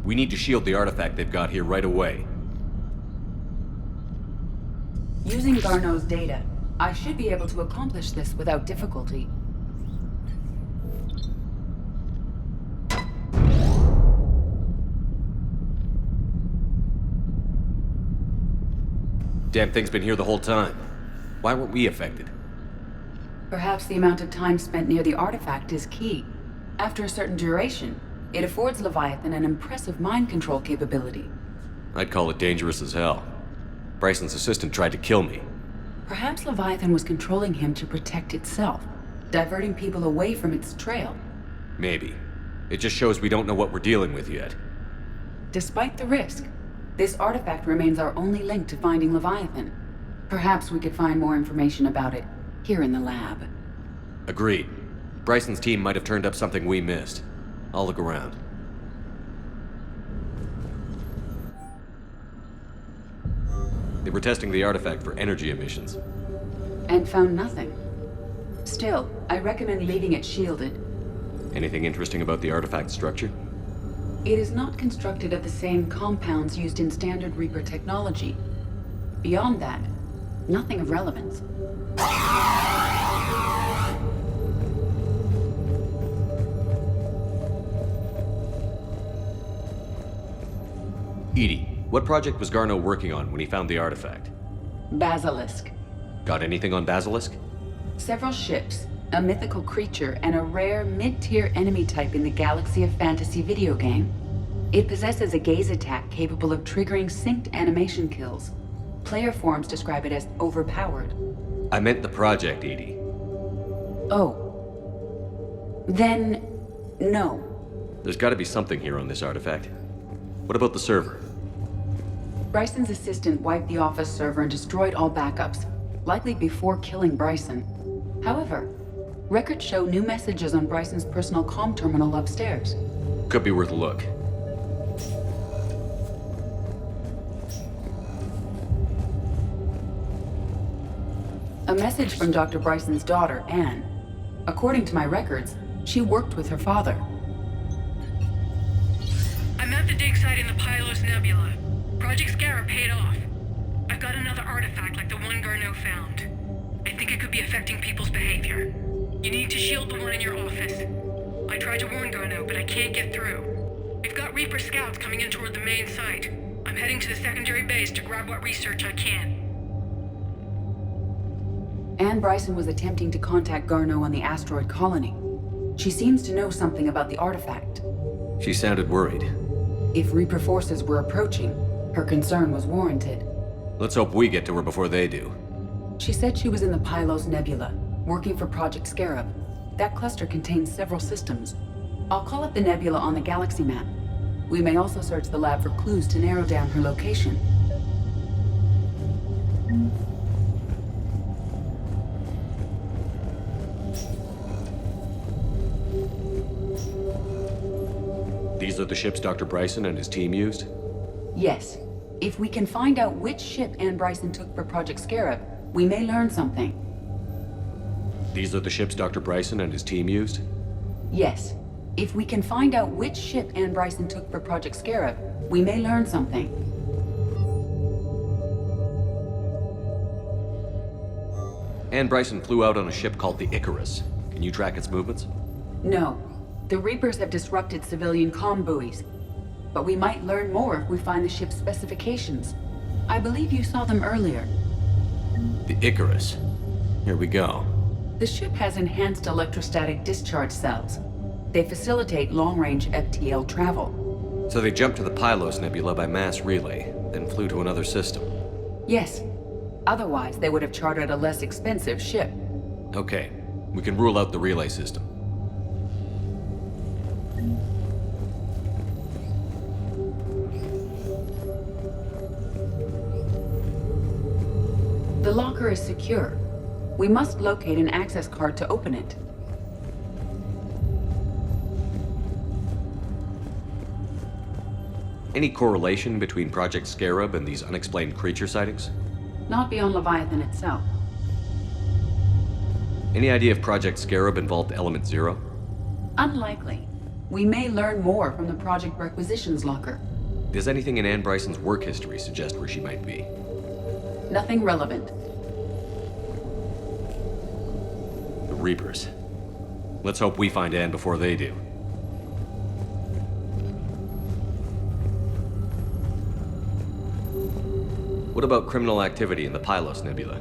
We need to shield the artifact they've got here right away. Using Garneau's data, I should be able to accomplish this without difficulty. Damn thing's been here the whole time. Why weren't we affected? Perhaps the amount of time spent near the artifact is key. After a certain duration, it affords Leviathan an impressive mind control capability. I'd call it dangerous as hell. Bryson's assistant tried to kill me. Perhaps Leviathan was controlling him to protect itself, diverting people away from its trail. Maybe. It just shows we don't know what we're dealing with yet. Despite the risk, this artifact remains our only link to finding Leviathan. Perhaps we could find more information about it here in the lab. Agreed. Bryson's team might have turned up something we missed. I'll look around. They were testing the artifact for energy emissions. And found nothing. Still, I recommend leaving it shielded. Anything interesting about the artifact structure? It is not constructed of the same compounds used in standard Reaper technology. Beyond that, nothing of relevance. Edie, what project was Garneau working on when he found the artifact? Basilisk. Got anything on Basilisk? Several ships, a mythical creature, and a rare mid-tier enemy type in the Galaxy of Fantasy video game. It possesses a gaze attack capable of triggering synced animation kills. Player forums describe it as overpowered. I meant the project, Edie. Oh. Then, no. There's gotta be something here on this artifact. What about the server? Bryson's assistant wiped the office server and destroyed all backups, likely before killing Bryson. However, records show new messages on Bryson's personal comm terminal upstairs. Could be worth a look. A message from Dr. Bryson's daughter, Anne. According to my records, she worked with her father. I'm at the dig site in the Pylos Nebula. Project Scarab paid off. I've got another artifact like the one Garneau found. I think it could be affecting people's behavior. You need to shield the one in your office. I tried to warn Garneau, but I can't get through. We've got Reaper scouts coming in toward the main site. I'm heading to the secondary base to grab what research I can. Anne Bryson was attempting to contact Garneau on the asteroid colony. She seems to know something about the artifact. She sounded worried. If Reaper forces were approaching, her concern was warranted. Let's hope we get to her before they do. She said she was in the Pylos Nebula, working for Project Scarab. That cluster contains several systems. I'll call up the nebula on the galaxy map. We may also search the lab for clues to narrow down her location. These are the ships Dr. Bryson and his team used? Yes. If we can find out which ship Anne Bryson took for Project Scarab, we may learn something. These are the ships Dr. Bryson and his team used? Yes. If we can find out which ship Anne Bryson took for Project Scarab, we may learn something. Ann Bryson flew out on a ship called the Icarus. Can you track its movements? No. The Reapers have disrupted civilian comm buoys. But we might learn more if we find the ship's specifications. I believe you saw them earlier. The Icarus. Here we go. The ship has enhanced electrostatic discharge cells. They facilitate long-range FTL travel. So they jumped to the Pylos Nebula by mass relay, then flew to another system. Yes. Otherwise, they would have chartered a less expensive ship. Okay, we can rule out the relay system. The locker is secure. We must locate an access card to open it. Any correlation between Project Scarab and these unexplained creature sightings? Not beyond Leviathan itself. Any idea if Project Scarab involved Element Zero? Unlikely. We may learn more from the Project Requisitions locker. Does anything in Ann Bryson's work history suggest where she might be? Nothing relevant. The Reapers. Let's hope we find Ann before they do. What about criminal activity in the Pylos Nebula?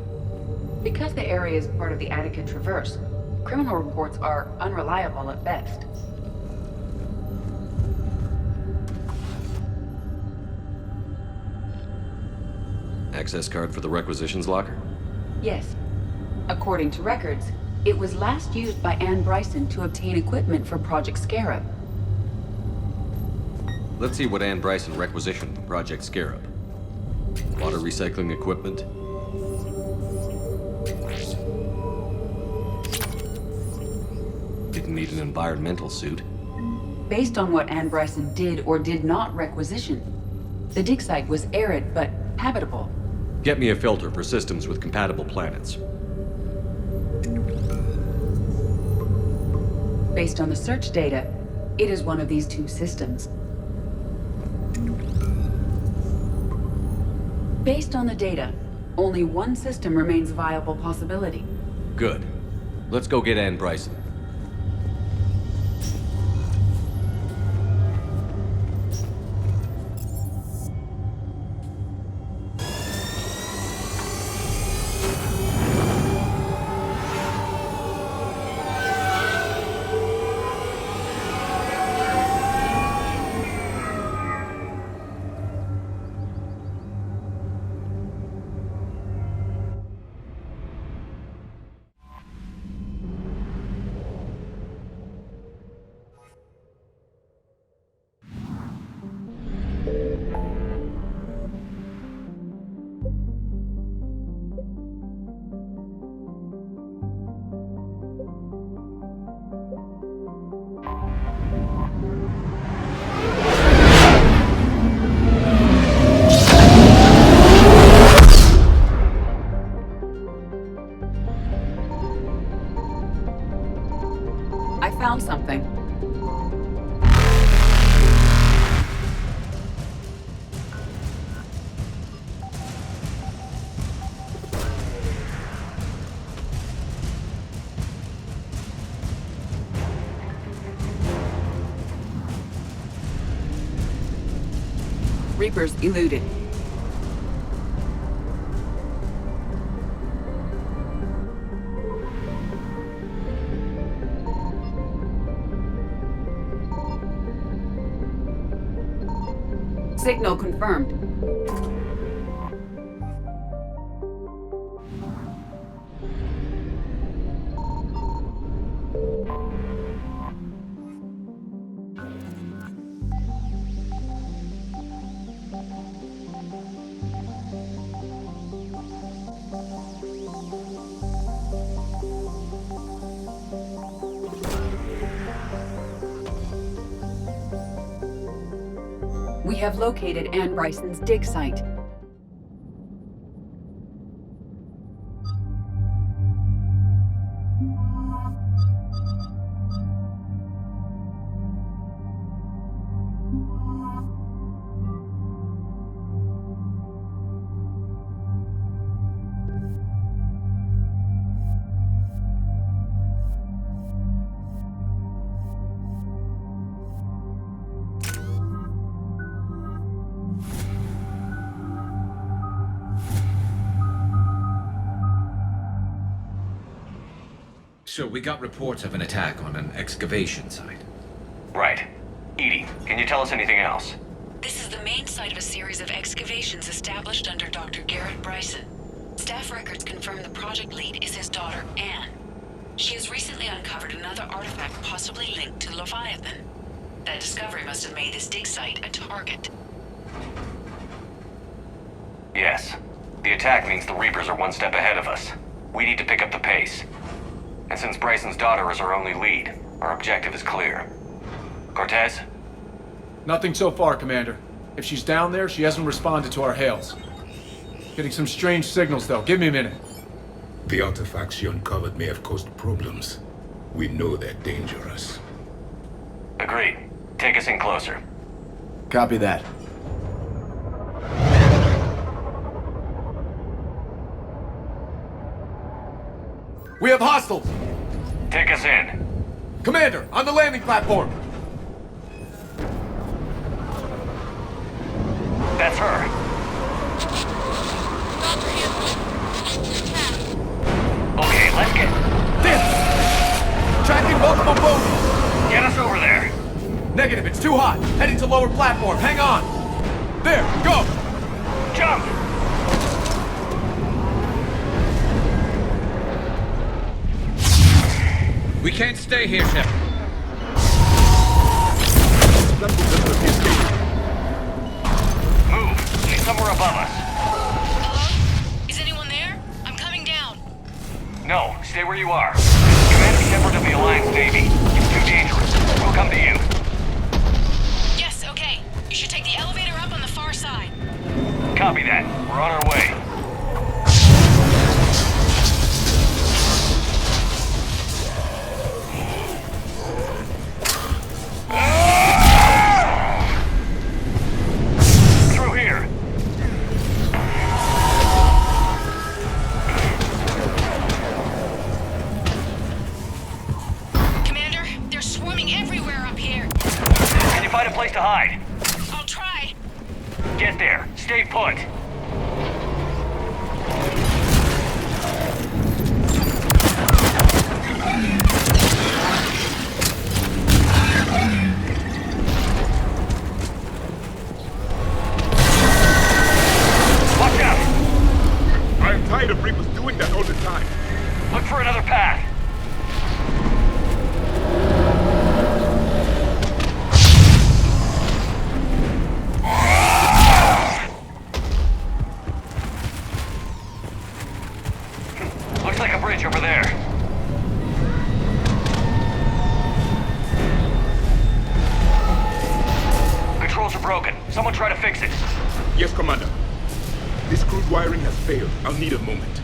Because the area is part of the Attica Traverse, criminal reports are unreliable at best. Access card for the requisitions locker? Yes. According to records, it was last used by Ann Bryson to obtain equipment for Project Scarab. Let's see what Ann Bryson requisitioned for Project Scarab. Water recycling equipment. Didn't need an environmental suit. Based on what Ann Bryson did or did not requisition, the dig site was arid but habitable. Get me a filter for systems with compatible planets. Based on the search data, it is one of these two systems. Based on the data, only one system remains a viable possibility. Good. Let's go get Ann Bryson. I found something. Reapers eluded. Signal confirmed. We have located Ann Bryson's dig site. So we got reports of an attack on an excavation site. Right. Edie, can you tell us anything else? This is the main site of a series of excavations established under Dr. Garrett Bryson. Staff records confirm the project lead is his daughter, Anne. She has recently uncovered another artifact possibly linked to Leviathan. That discovery must have made this dig site a target. Yes. The attack means the Reapers are one step ahead of us. We need to pick up the pace. And since Bryson's daughter is our only lead, our objective is clear. Cortez? Nothing so far, Commander. If she's down there, she hasn't responded to our hails. Getting some strange signals, though. Give me a minute. The artifacts she uncovered may have caused problems. We know they're dangerous. Agreed. Take us in closer. Copy that. We have hostiles! Take us in. Commander, on the landing platform! That's her. Okay, let's get... This! Tracking multiple bogies! Get us over there. Negative, it's too hot. Heading to lower platform, hang on! There, go! Jump! We can't stay here, Shepard. Move. She's somewhere above us. Hello? Is anyone there? I'm coming down. No, stay where you are. Commander Shepard of the Alliance Navy. It's too dangerous. We'll come to you. Yes, okay. You should take the elevator up on the far side. Copy that. We're on our way. Through here. Commander, they're swarming everywhere up here. Can you find a place to hide? I'll try. Get there. Stay put. Watch out! I'm tired of Reapers doing that all the time. Look for another path. Looks like a bridge over there. Controls are broken. Someone try to fix it. Yes, Commander. This crude wiring has failed. I'll need a moment.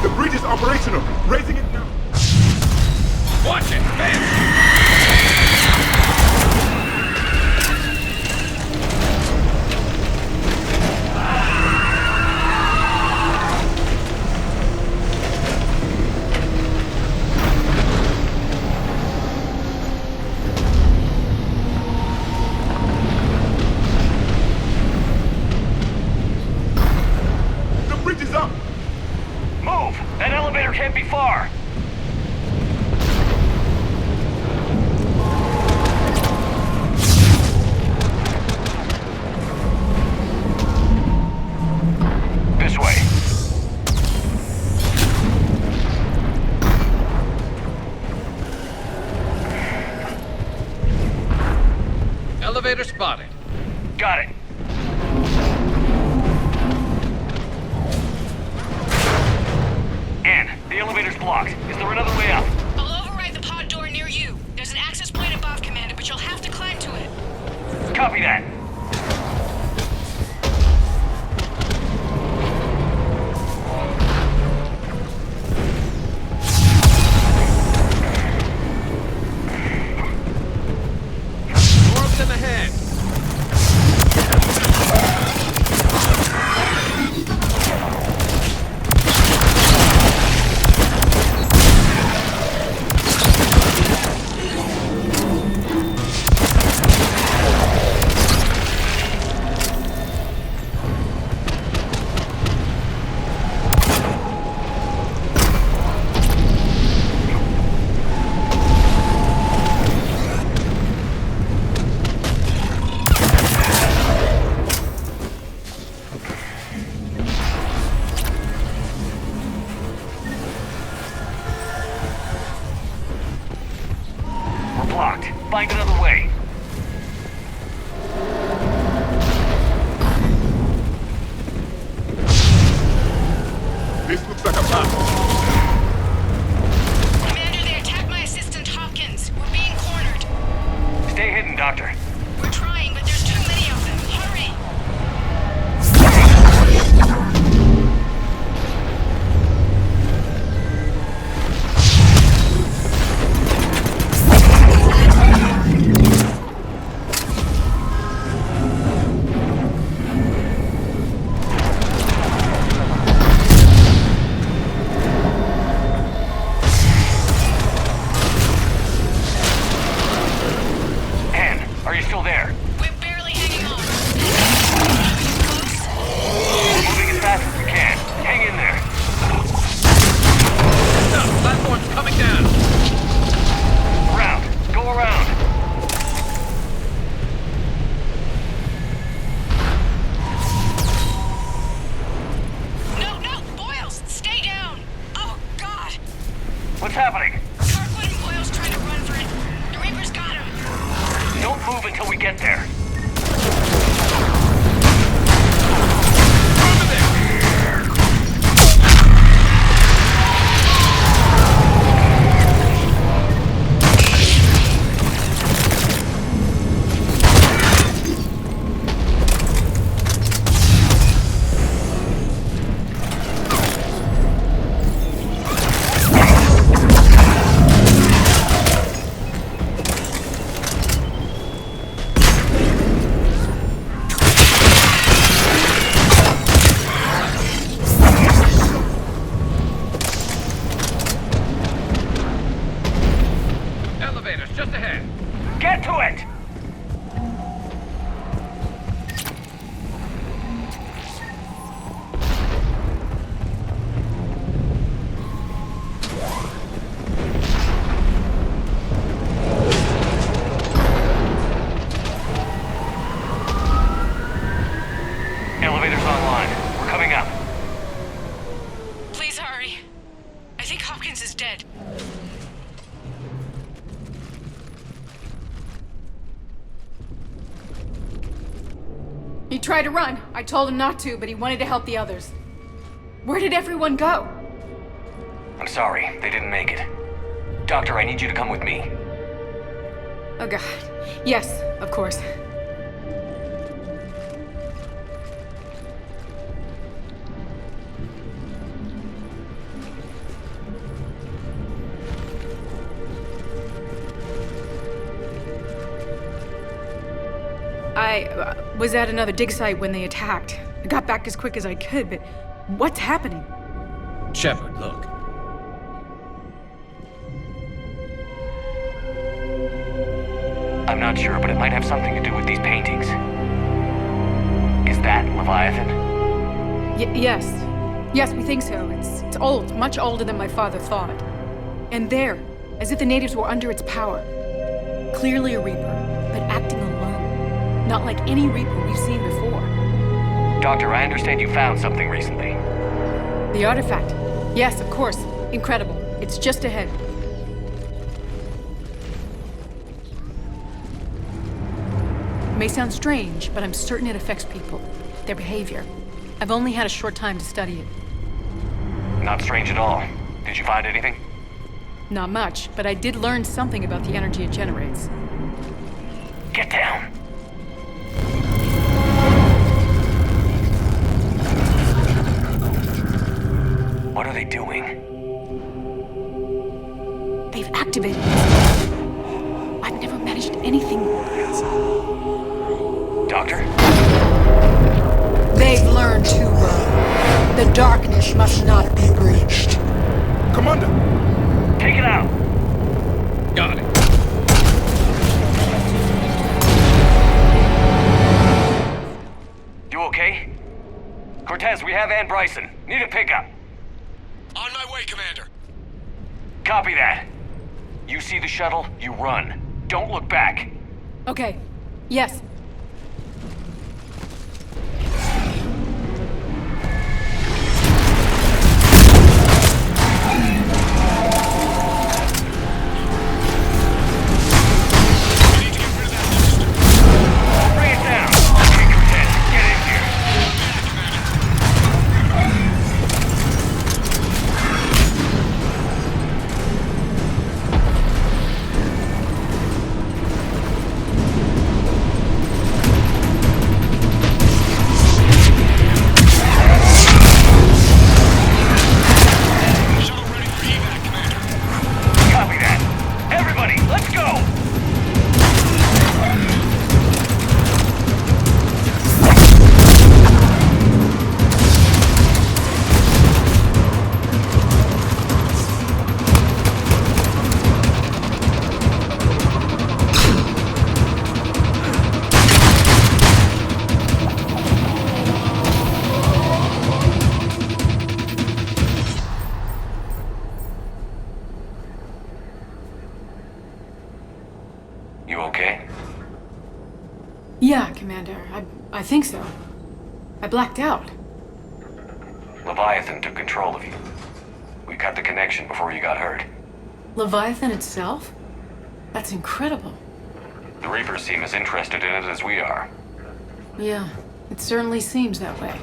The bridge is operational. Raising it now. Watch it! Bam! The bridge is up. Move! That elevator can't be far. This way. Elevator spotted. Got it. Anne, the elevator's blocked. Is there another way up? I'll override the pod door near you. There's an access point above, Commander, but you'll have to climb to it. Copy that. More of them ahead. dead. He tried to run. I told him not to, but he wanted to help the others. Where did everyone go? I'm sorry, they didn't make it. Doctor, I need you to come with me. Oh god. Yes, of course. I was at another dig site when they attacked. I got back as quick as I could, but what's happening? Shepard, look. I'm not sure, but it might have something to do with these paintings. Is that Leviathan? Yes. Yes, we think so. It's old, much older than my father thought. And there, as if the natives were under its power. Clearly a Reaper, but acting alone. Not like any Reaper we've seen before. Doctor, I understand you found something recently. The artifact. Yes, of course. Incredible. It's just ahead. It may sound strange, but I'm certain it affects people. Their behavior. I've only had a short time to study it. Not strange at all. Did you find anything? Not much, but I did learn something about the energy it generates. Get down. What are they doing? They've activated it. I've never managed anything. Doctor? They've learned to run. The darkness must not be breached. Commander! Take it out! Got it. You okay? Cortez, we have Ann Bryson. Need a pickup. On my way, Commander. Copy that. You see the shuttle, you run. Don't look back. Okay. Yes. Bring it down. Okay, Cortez, get in here. Shuttle ready for evac, Commander. Copy that. Everybody, let's go! You okay? Yeah, Commander. I think so. I blacked out. Leviathan took control of you. We cut the connection before you got hurt. Leviathan itself? That's incredible. The Reapers seem as interested in it as we are. Yeah, it certainly seems that way.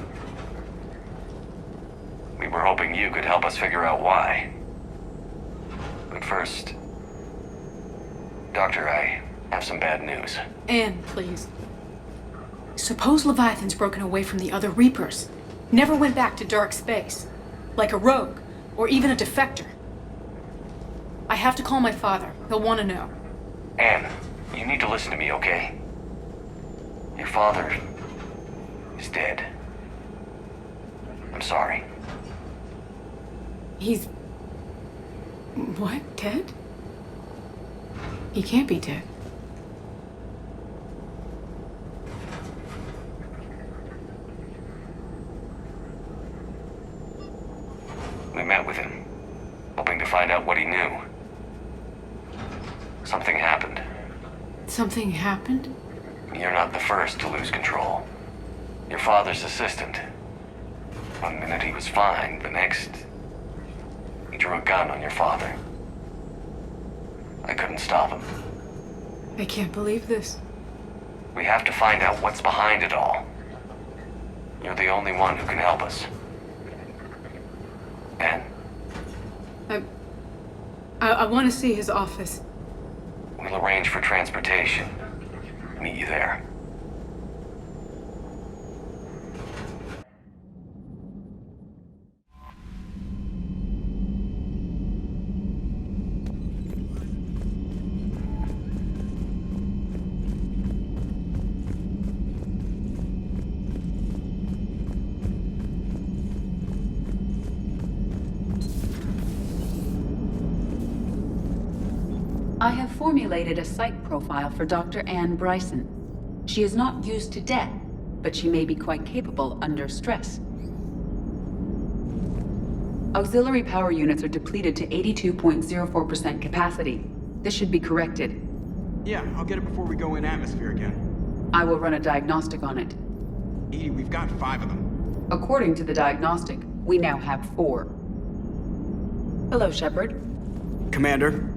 We were hoping you could help us figure out why. But first... Doctor, I have some bad news. Anne, please. Suppose Leviathan's broken away from the other Reapers. Never went back to dark space. Like a rogue, or even a defector. I have to call my father. He'll want to know. Anne, you need to listen to me, okay? Your father is dead. I'm sorry. He's... What? Dead? He can't be dead. We met with him, hoping to find out what he knew. Something happened. Something happened? You're not the first to lose control. Your father's assistant. One minute he was fine, the next... he He drew a gun on your father. I couldn't stop him. I can't believe this. We have to find out what's behind it all. You're the only one who can help us. And I want to see his office. we'll arrange for transportation. Meet you there. I have formulated a psych profile for Dr. Anne Bryson. She is not used to death, but she may be quite capable under stress. Auxiliary power units are depleted to 82.04% capacity. This should be corrected. Yeah, I'll get it before we go in atmosphere again. I will run a diagnostic on it. Edie, we've got 5 of them. According to the diagnostic, we now have 4. Hello, Shepard. Commander.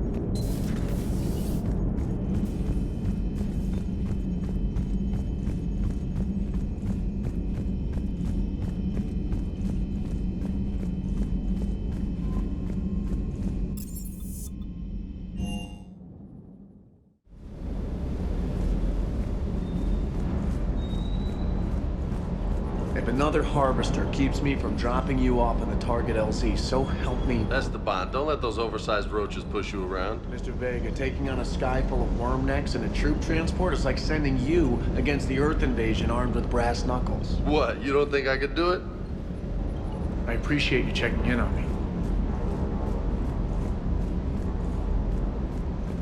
If another harvester keeps me from dropping you off on the target LZ, so help me. That's the bond. Don't let those oversized roaches push you around. Mr. Vega, taking on a sky full of worm necks and a troop transport is like sending you against the Earth invasion armed with brass knuckles. What, you don't think I could do it? I appreciate you checking in on me.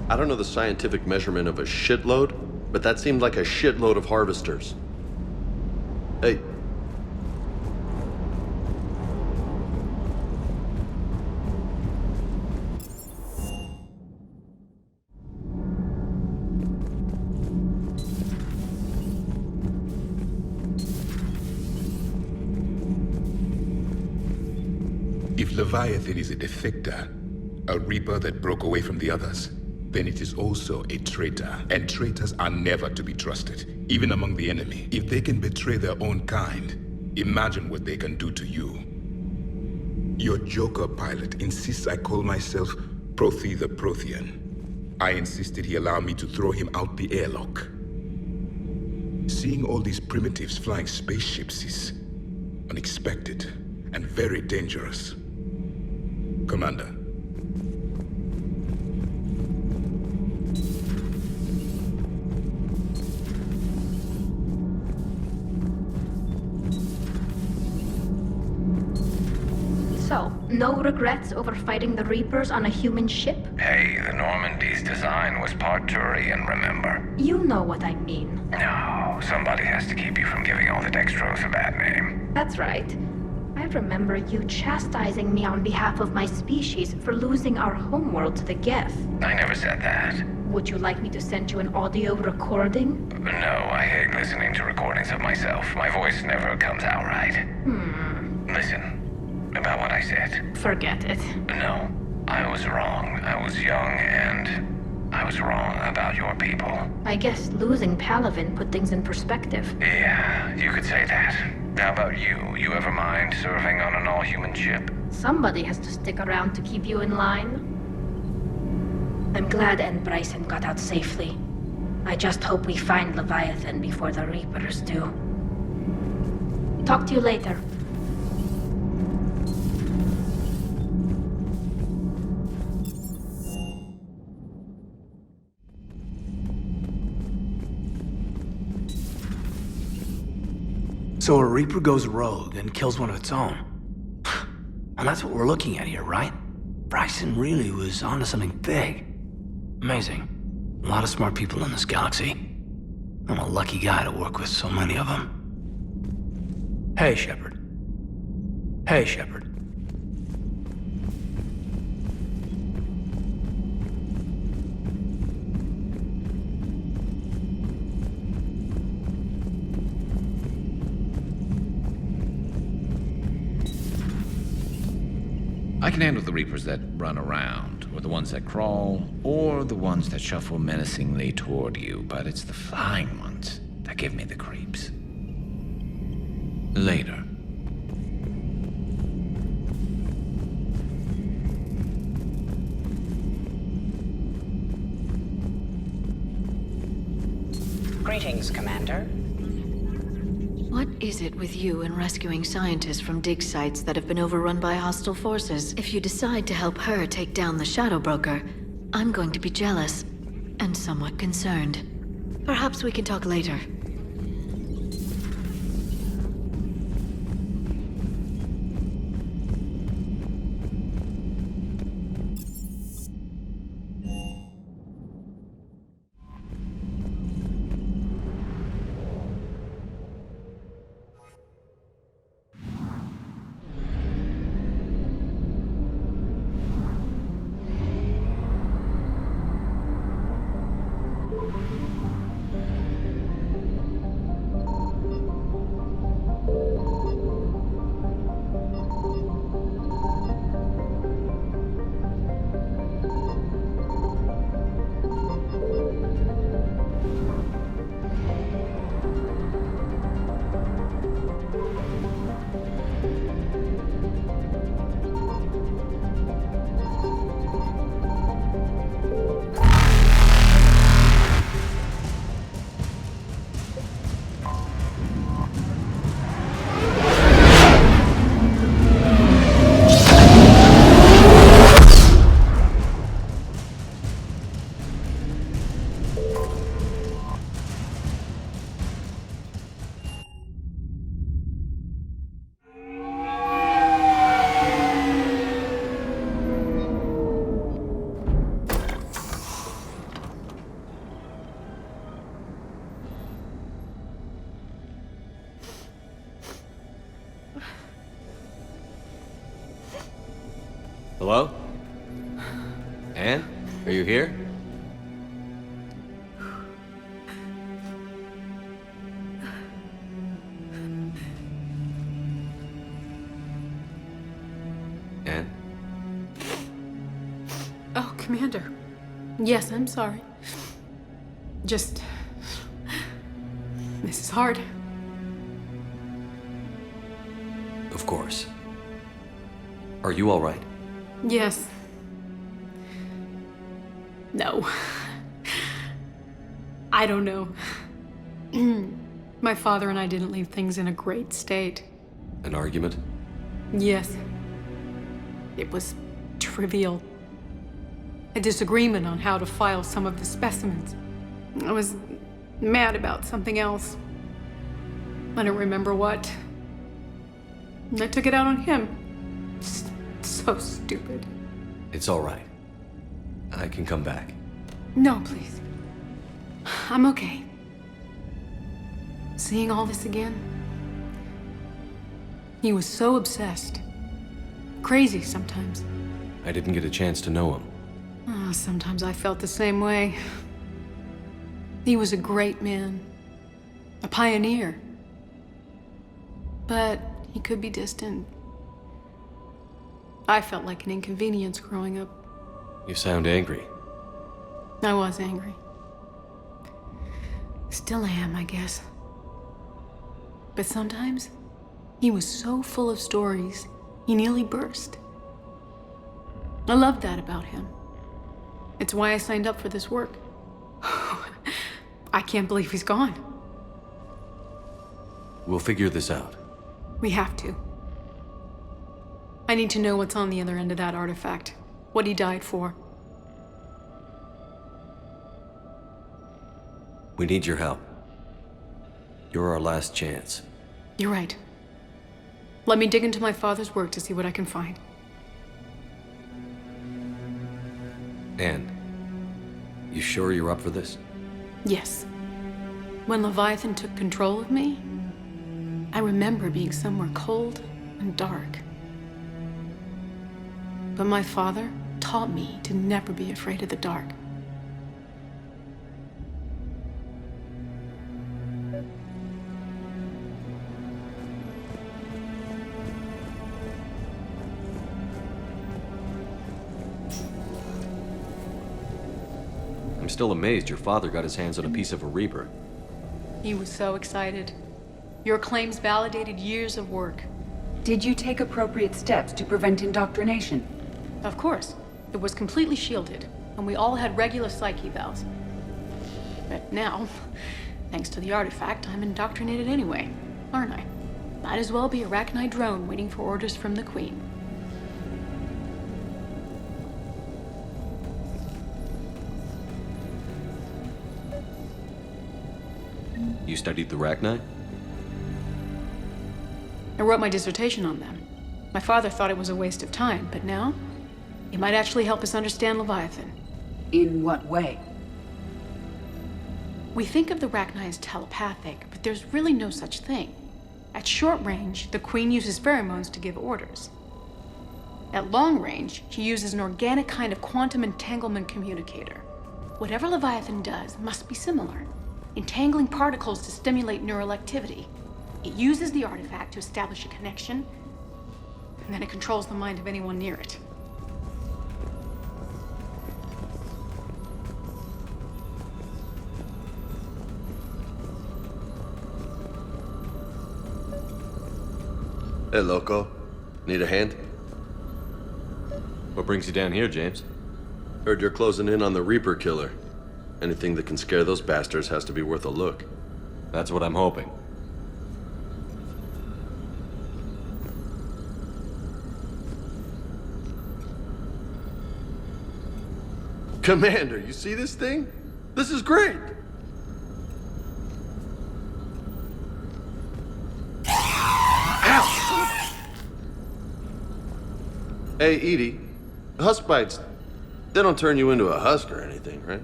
I don't know the scientific measurement of a shitload, but that seemed like a shitload of harvesters. Hey. If Leviathan is a defector, a reaper that broke away from the others, then it is also a traitor. And traitors are never to be trusted, even among the enemy. If they can betray their own kind, imagine what they can do to you. Your Joker pilot insists I call myself Prothi the Prothean. I insisted he allow me to throw him out the airlock. Seeing all these primitives flying spaceships is unexpected and very dangerous. Commander. So, no regrets over fighting the Reapers on a human ship? Hey, the Normandy's design was part Turian, remember? You know what I mean. No, somebody has to keep you from giving all the Dextros a bad name. That's right. I remember you chastising me on behalf of my species for losing our homeworld to the Geth. I never said that. Would you like me to send you an audio recording? No, I hate listening to recordings of myself. My voice never comes out right. Listen, about what I said. Forget it. No, I was wrong. I was young and I was wrong about your people. I guess losing Palavin put things in perspective. Yeah, you could say that. How about you? You ever mind serving on an all-human ship? Somebody has to stick around to keep you in line. I'm glad Anne Bryson got out safely. I just hope we find Leviathan before the Reapers do. Talk to you later. So a Reaper goes rogue and kills one of its own. And that's what we're looking at here, right? Bryson really was onto something big. Amazing. A lot of smart people in this galaxy. I'm a lucky guy to work with so many of them. Hey, Shepard. Hey, Shepard. I can handle the Reapers that run around, or the ones that crawl, or the ones that shuffle menacingly toward you, but it's the flying ones that give me the creeps. Later. Greetings, Commander. What is it with you and rescuing scientists from dig sites that have been overrun by hostile forces? If you decide to help her take down the Shadow Broker, I'm going to be jealous and somewhat concerned. Perhaps we can talk later. Hello? Anne? Are you here? Anne? Oh, Commander. Yes, I'm sorry. Just... This is hard. Of course. Are you all right? Yes. No. I don't know. My father and I didn't leave things in a great state. An argument? Yes. It was trivial. A disagreement on how to file some of the specimens. I was mad about something else. I don't remember what. And I took it out on him. So stupid. It's all right. I can come back. No, please. I'm okay. Seeing all this again, he was so obsessed. Crazy sometimes. I didn't get a chance to know him. Oh, sometimes I felt the same way. He was a great man. A pioneer. But he could be distant. I felt like an inconvenience growing up. You sound angry. I was angry. Still am, I guess. But sometimes, he was so full of stories, he nearly burst. I loved that about him. It's why I signed up for this work. I can't believe he's gone. We'll figure this out. We have to. I need to know what's on the other end of that artifact. What he died for. We need your help. You're our last chance. You're right. Let me dig into my father's work to see what I can find. Anne, you sure you're up for this? Yes. When Leviathan took control of me, I remember being somewhere cold and dark. But my father taught me to never be afraid of the dark. I'm still amazed your father got his hands on a piece of a Reaper. He was so excited. Your claims validated years of work. Did you take appropriate steps to prevent indoctrination? Of course. It was completely shielded, and we all had regular psych evals. But now, thanks to the artifact, I'm indoctrinated anyway, aren't I? Might as well be a Arachnite drone waiting for orders from the Queen. You studied the Arachnite? I wrote my dissertation on them. My father thought it was a waste of time, but now, it might actually help us understand Leviathan. In what way? We think of the Arachnite as telepathic, but there's really no such thing. At short range, the Queen uses pheromones to give orders. At long range, she uses an organic kind of quantum entanglement communicator. Whatever Leviathan does must be similar, entangling particles to stimulate neural activity. It uses the artifact to establish a connection, and then it controls the mind of anyone near it. Hey, Loco. Need a hand? What brings you down here, James? Heard you're closing in on the Reaper killer. Anything that can scare those bastards has to be worth a look. That's what I'm hoping. Commander, you see this thing? This is great! Hey, Edie, husk bites, they don't turn you into a husk or anything, right?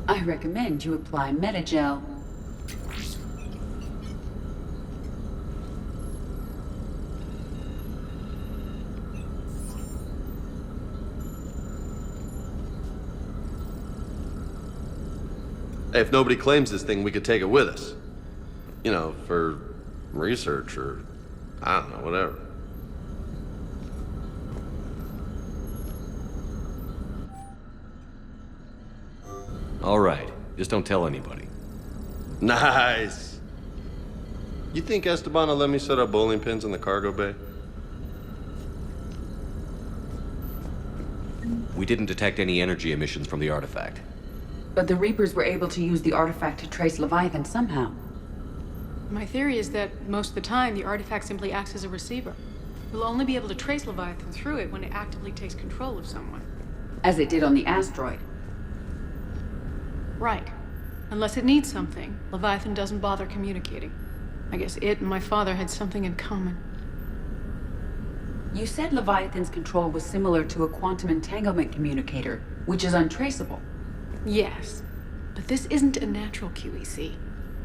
I recommend you apply Metagel. Hey, if nobody claims this thing, we could take it with us. You know, for research or, I don't know, whatever. All right. Just don't tell anybody. Nice. You think Esteban will let me set up bowling pins in the cargo bay? We didn't detect any energy emissions from the artifact. But the Reapers were able to use the artifact to trace Leviathan somehow. My theory is that most of the time, the artifact simply acts as a receiver. We'll only be able to trace Leviathan through it when it actively takes control of someone. As it did on the asteroid. Right. Unless it needs something, Leviathan doesn't bother communicating. I guess it and my father had something in common. You said Leviathan's control was similar to a quantum entanglement communicator, which is untraceable. Yes, but this isn't a natural QEC.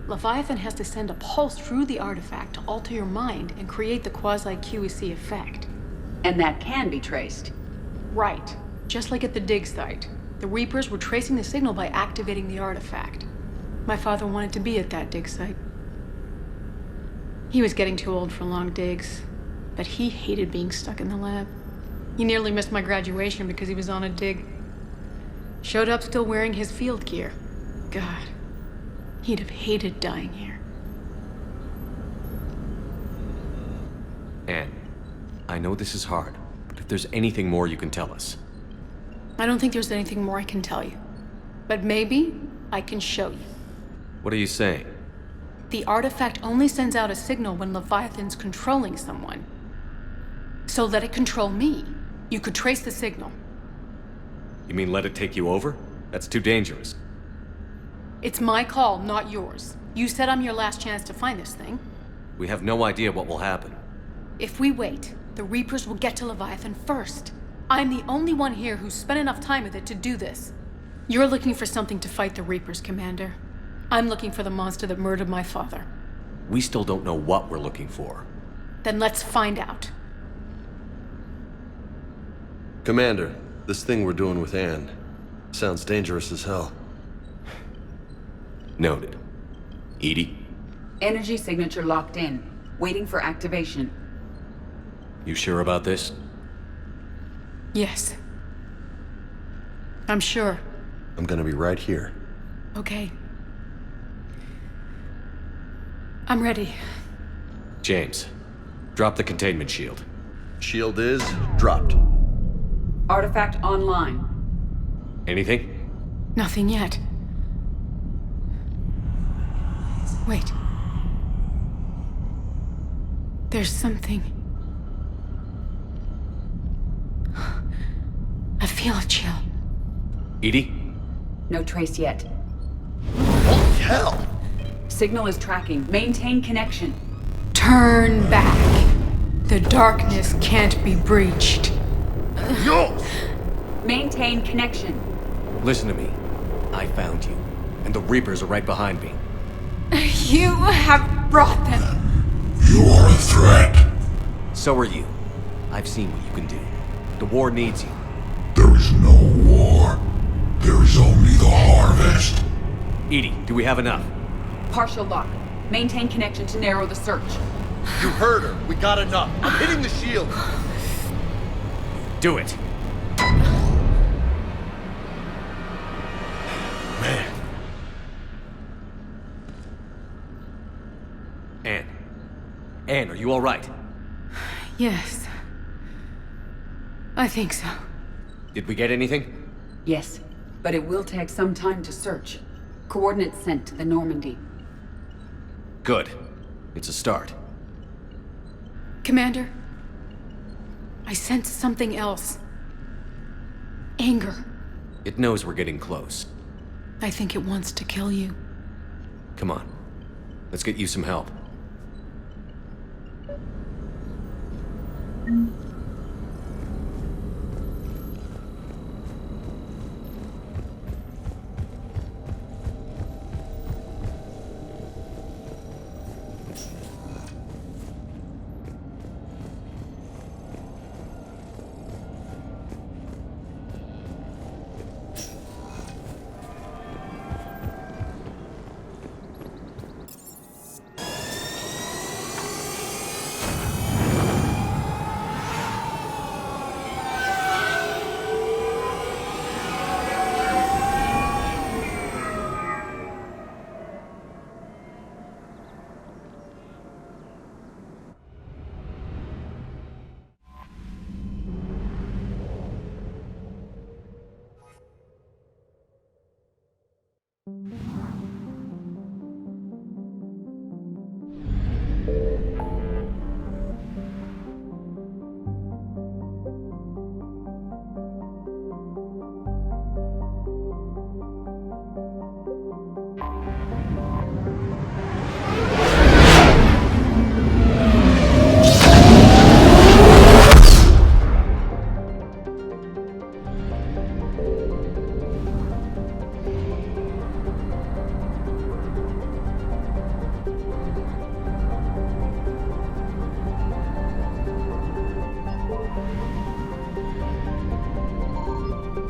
Leviathan has to send a pulse through the artifact to alter your mind and create the quasi-QEC effect. And that can be traced. Right. Just like at the dig site. The Reapers were tracing the signal by activating the artifact. My father wanted to be at that dig site. He was getting too old for long digs, but he hated being stuck in the lab. He nearly missed my graduation because he was on a dig. Showed up still wearing his field gear. God, he'd have hated dying here. Anne, I know this is hard, but if there's anything more you can tell us. I don't think there's anything more I can tell you. But maybe I can show you. What are you saying? The artifact only sends out a signal when Leviathan's controlling someone. So let it control me. You could trace the signal. You mean let it take you over? That's too dangerous. It's my call, not yours. You said I'm your last chance to find this thing. We have no idea what will happen. If we wait, the Reapers will get to Leviathan first. I'm the only one here who's spent enough time with it to do this. You're looking for something to fight the Reapers, Commander. I'm looking for the monster that murdered my father. We still don't know what we're looking for. Then let's find out. Commander, this thing we're doing with Anne sounds dangerous as hell. Noted. Edie? Energy signature locked in. Waiting for activation. You sure about this? Yes. I'm sure. I'm gonna be right here. Okay. I'm ready. James, drop the containment shield. Shield is dropped. Artifact online. Anything? Nothing yet. Wait. There's something. I feel a chill. Edie? No trace yet. Holy hell! Signal is tracking. Maintain connection. Turn back. The darkness can't be breached. Yo! Maintain connection. Listen to me. I found you, and the Reapers are right behind me. You have brought them. You are a threat. So are you. I've seen what you can do. The war needs you. There is no war. There is only the harvest. Edie, do we have enough? Partial lock. Maintain connection to narrow the search. You heard her. We got enough. I'm hitting the shield. Do it. Man. Anne, are you all right? Yes. I think so. Did we get anything? Yes, but it will take some time to search. Coordinates sent to the Normandy. Good. It's a start. Commander, I sense something else. Anger. It knows we're getting close. I think it wants to kill you. Come on. Let's get you some help.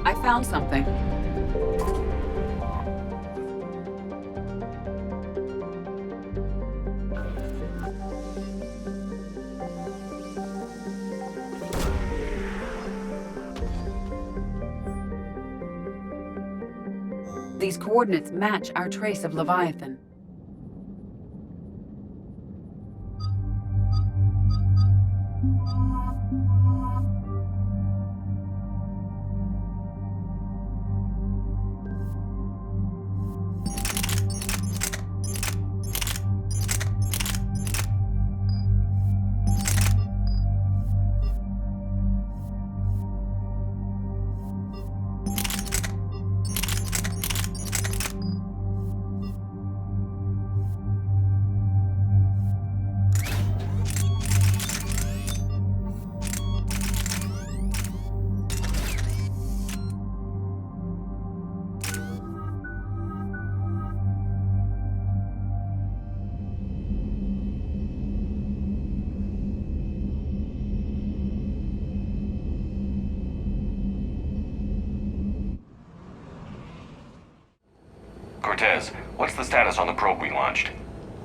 I found something. These coordinates match our trace of Leviathan. Cortez, what's the status on the probe we launched?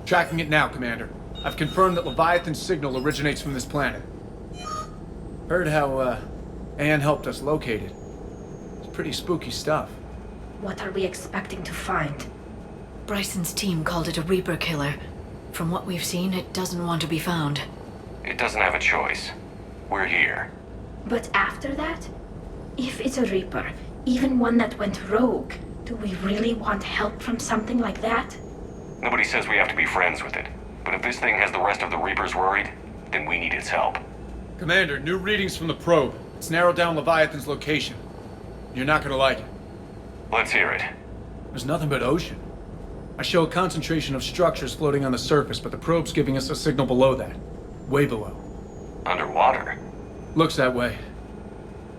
Tracking it now, Commander. I've confirmed that Leviathan's signal originates from this planet. Heard how, Anne helped us locate it. It's pretty spooky stuff. What are we expecting to find? Bryson's team called it a Reaper killer. From what we've seen, it doesn't want to be found. It doesn't have a choice. We're here. But after that? If it's a Reaper, even one that went rogue, do we really want help from something like that? Nobody says we have to be friends with it. But if this thing has the rest of the Reapers worried, then we need its help. Commander, new readings from the probe. It's narrowed down Leviathan's location. You're not gonna like it. Let's hear it. There's nothing but ocean. I show a concentration of structures floating on the surface, but the probe's giving us a signal below that. Way below. Underwater? Looks that way.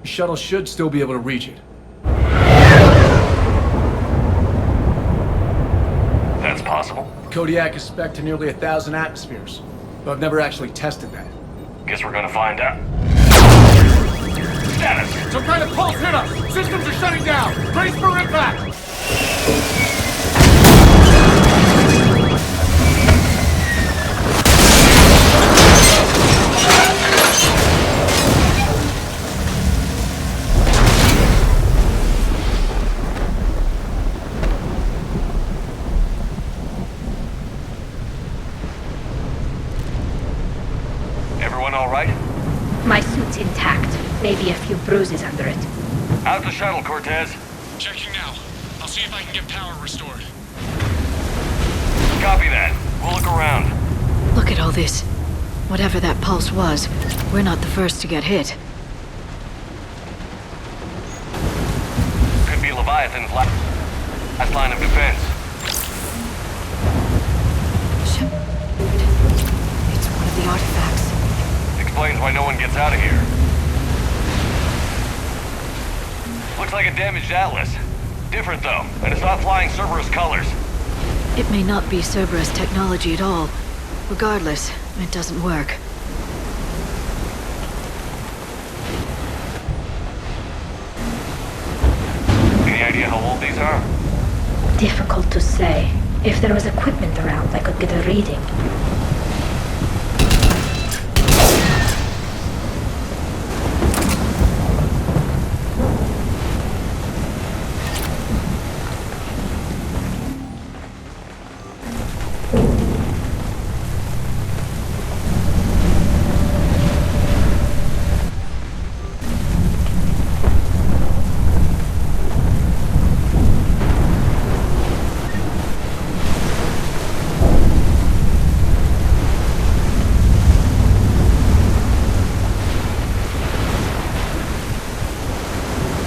The shuttle should still be able to reach it. That's possible. Kodiak is spec'd to nearly 1,000 atmospheres, but I've never actually tested that. Guess we're gonna find out. Status! Some kind of pulse hit us! Systems are shutting down! Brace for impact! Everyone all right? My suit's intact. Maybe a few bruises under it. Out the shuttle, Cortez. Checking now. I'll see if I can get power restored. Copy that. We'll look around. Look at all this. Whatever that pulse was, we're not the first to get hit. Could be Leviathan's last line of defense. It's one of the artifacts. Explains why no one gets out of here. Looks like a damaged Atlas. Different though, and it's not flying Cerberus colors. It may not be Cerberus technology at all. Regardless, it doesn't work. Any idea how old these are? Difficult to say. If there was equipment around, I could get a reading.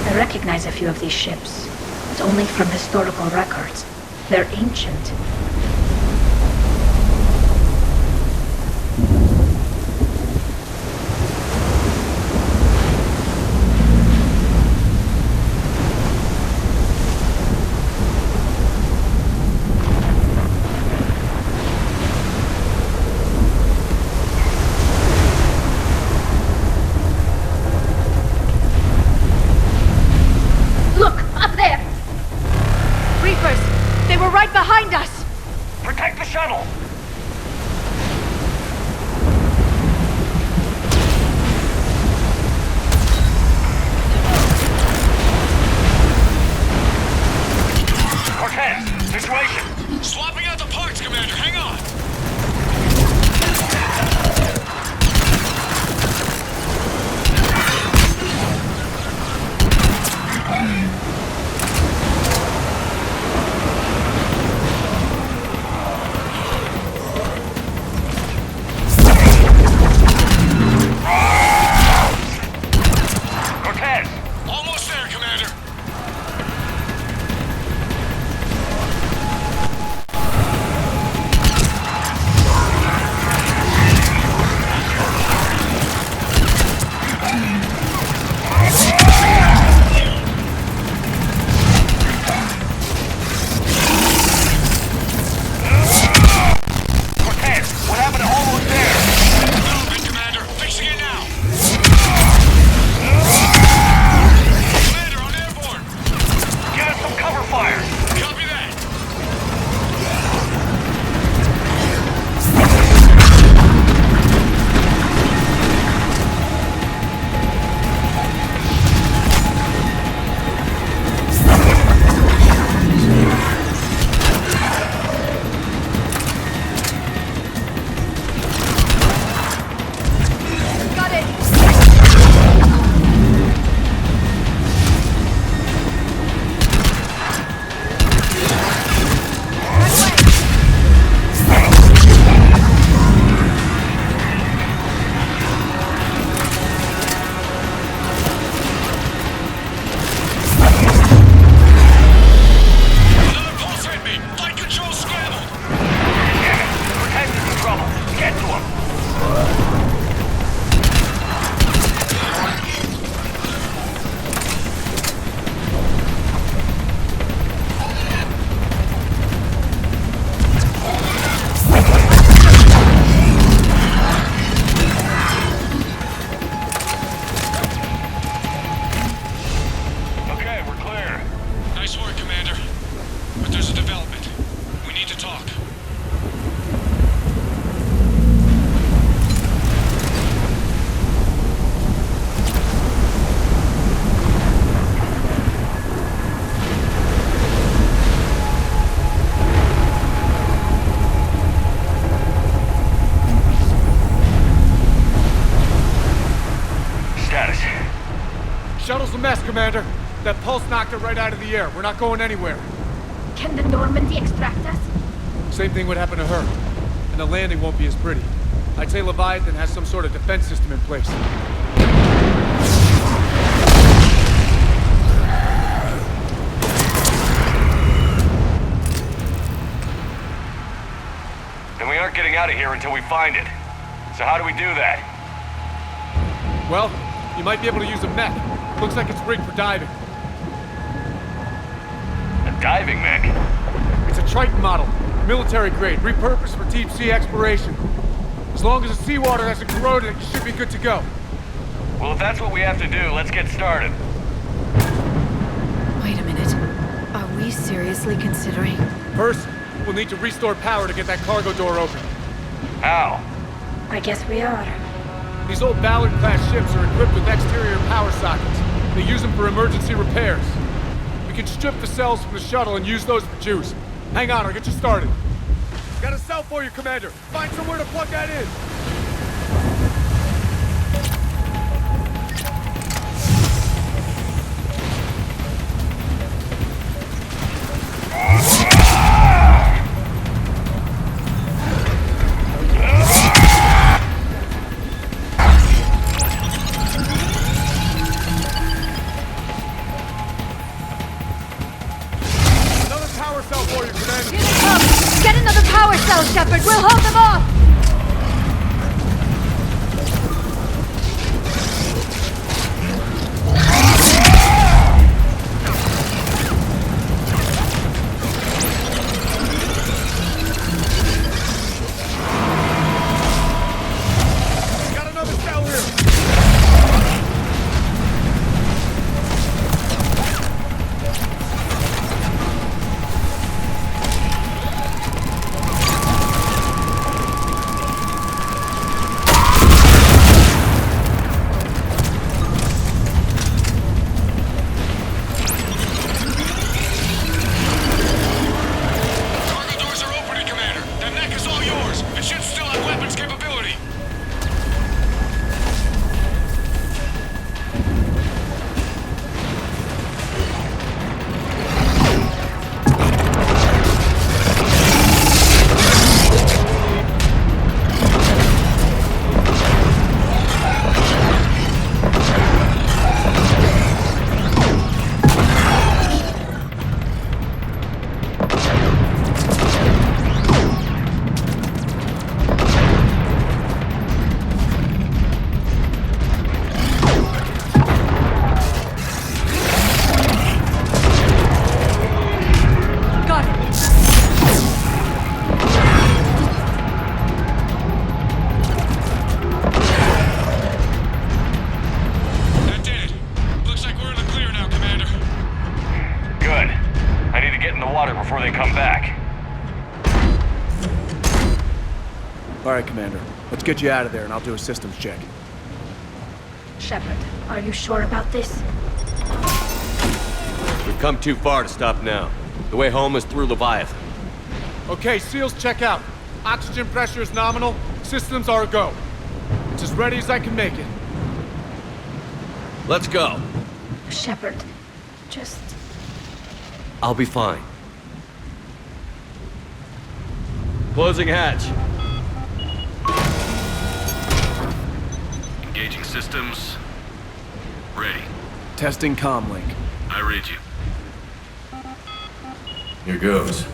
I recognize a few of these ships, but only from historical records. They're ancient. Look! Up there! Reapers! They were right behind us! a mess, Commander. That pulse knocked it right out of the air. We're not going anywhere. Can the Normandy extract us? Same thing would happen to her. And the landing won't be as pretty. I'd say Leviathan has some sort of defense system in place. And we aren't getting out of here until we find it. So how do we do that? Well, you might be able to use a mech. Looks like it's rigged for diving. A diving mech? It's a Triton model. Military grade, repurposed for deep sea exploration. As long as the seawater hasn't corroded, you should be good to go. Well, if that's what we have to do, let's get started. Wait a minute. Are we seriously considering? First, we'll need to restore power to get that cargo door open. How? I guess we are. These old Ballard-class ships are equipped with exterior power sockets. They use them for emergency repairs. We can strip the cells from the shuttle and use those for juice. Hang on, I'll get you started. Got a cell for you, Commander. Find somewhere to plug that in. Shepard, we'll hold them off! Got another cell here! before they come back. All right, Commander. Let's get you out of there, and I'll do a systems check. Shepard, are you sure about this? We've come too far to stop now. The way home is through Leviathan. Okay, SEALs check out. Oxygen pressure is nominal. Systems are a go. It's as ready as I can make it. Let's go. Shepard, just... I'll be fine. Closing hatch. Engaging systems. Ready. Testing comlink. I read you. Here goes.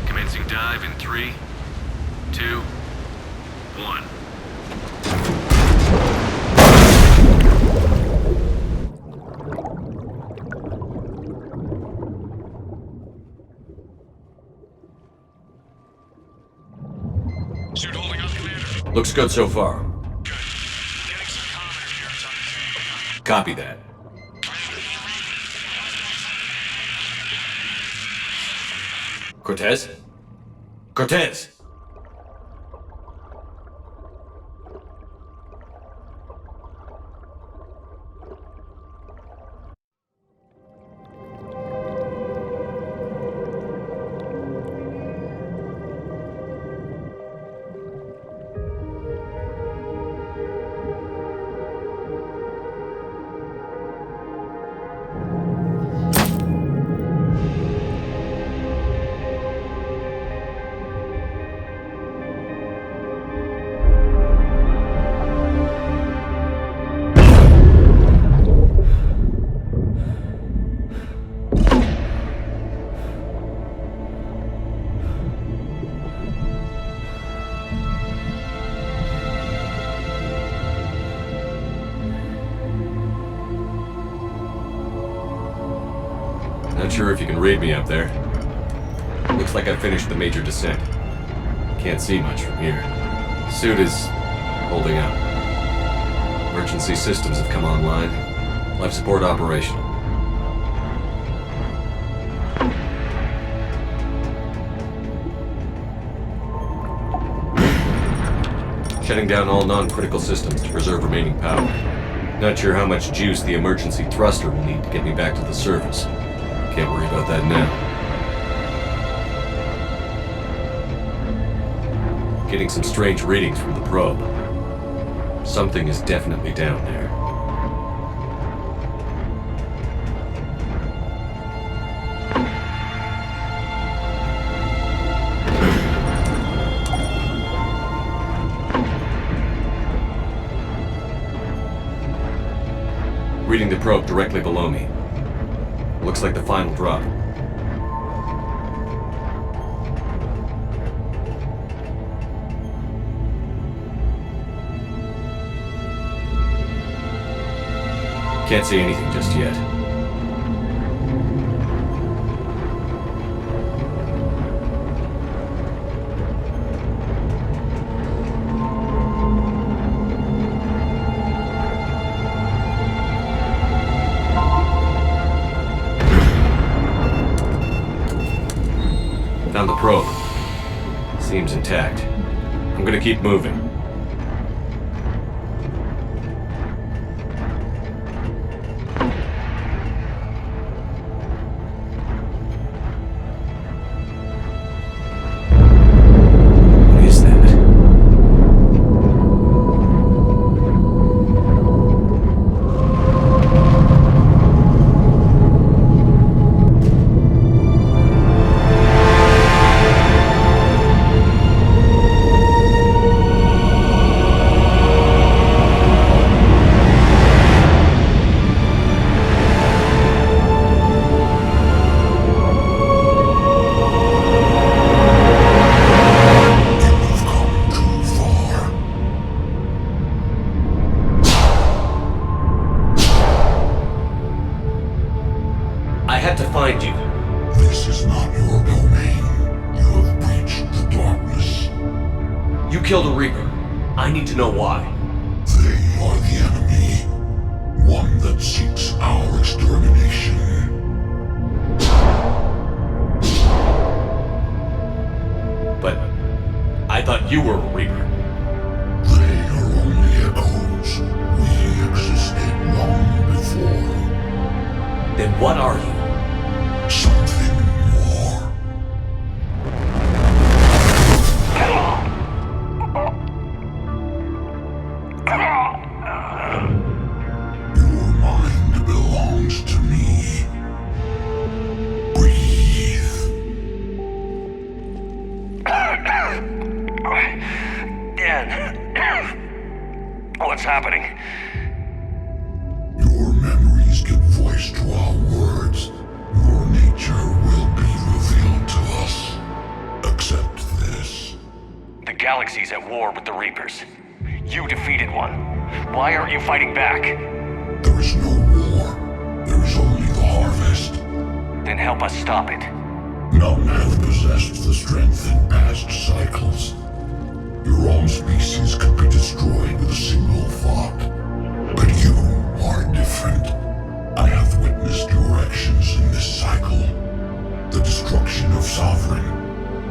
Commencing dive in 3, 2, 1. Suit holding up, Commander. Looks good so far. Good. Getting some comm interference on the tank. Copy that. Cortez? Cortez! Not sure if you can read me up there. Looks like I finished the major descent. Can't see much from here. Suit is holding up. Emergency systems have come online. Life support operational. Shutting down all non-critical systems to preserve remaining power. Not sure how much juice the emergency thruster will need to get me back to the surface. Can't worry about that now. Getting some strange readings from the probe. Something is definitely down there. Reading the probe directly below me. Looks like the final drop. Can't see anything just yet. Found the probe. Seems intact. I'm gonna keep moving. What is that? I had to find you. This is not your domain. You have breached the darkness. You killed a Reaper. I need to know why. They are the enemy. One that seeks our extermination. But I thought you were a Reaper. They are only echoes. We existed long before. Then what are you? Something more. Your mind belongs to me. Breathe. Dan. What's happening? Your memories give voice to our words. Your nature will be revealed to us. Accept this. The galaxy's at war with the Reapers. You defeated one. Why aren't you fighting back? There is no war. There is only the harvest. Then help us stop it. None have possessed the strength in past cycles. Your own species could be destroyed with a single thought. But you are different. I have witnessed your actions in this cycle. The destruction of Sovereign,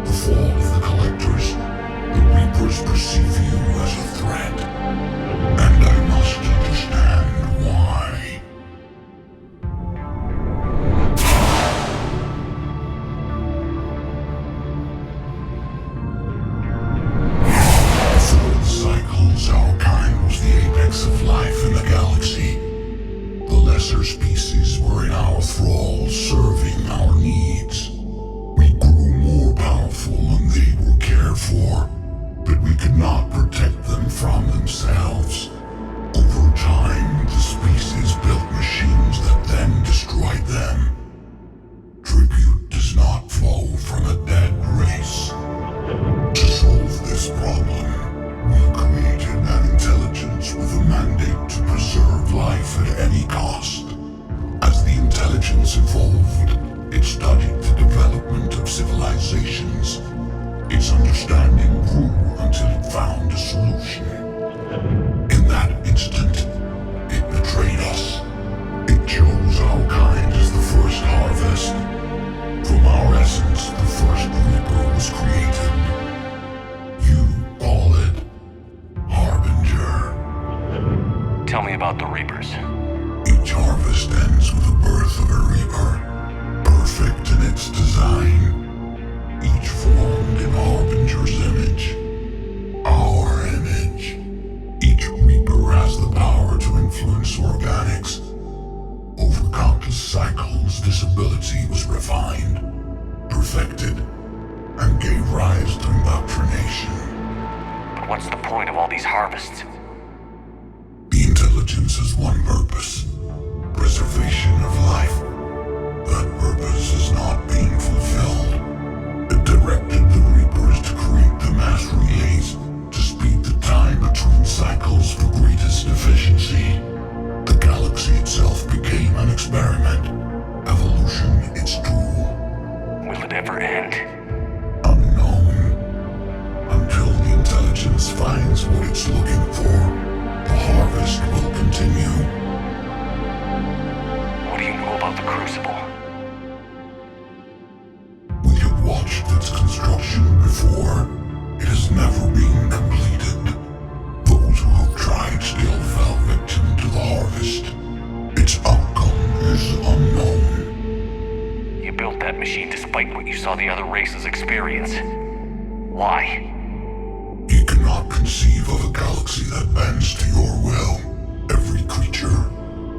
the fall of the Collectors. The Reapers perceive you as a threat. And I must understand why. Before the cycles, our kind was the apex of life in the galaxy. The lesser species were in our thrall, serving our needs. We grew more powerful and they were cared for, but we could not protect them from themselves. Over time, the species built machines that then destroyed them. Tribute does not flow from a dead race. To solve this problem, we created an intelligence with a mandate to preserve life at any cost. As the intelligence evolved, It studied the development of civilizations. Its understanding grew until it found a solution. In that instant, it betrayed us. It chose our kind as the first harvest. From our essence, the first Reaper was created. You call it Harbinger. Tell me about the Reapers. Each harvest ends with the birth of a Reaper, perfect in its design. Each formed in Harbinger's image. Our image. Each Reaper has the power to influence organics. Over countless cycles, this ability was refined, perfected, and gave rise to indoctrination. But what's the point of all these harvests? The intelligence has one purpose: preservation of life. That purpose is not being fulfilled. It directed the Reapers to create the mass relays to speed the time between cycles for greatest efficiency. The galaxy itself became an experiment. Evolution its tool. Will it ever end? Unknown. Until the intelligence finds what it's looking for, the harvest will continue. What do you know about the Crucible? We have watched its construction before. It has never been completed. Those who have tried still fell victim to the harvest. Its outcome is unknown. You built that machine despite what you saw the other races experience. Why? You cannot conceive of a galaxy that bends to your will. Every creature,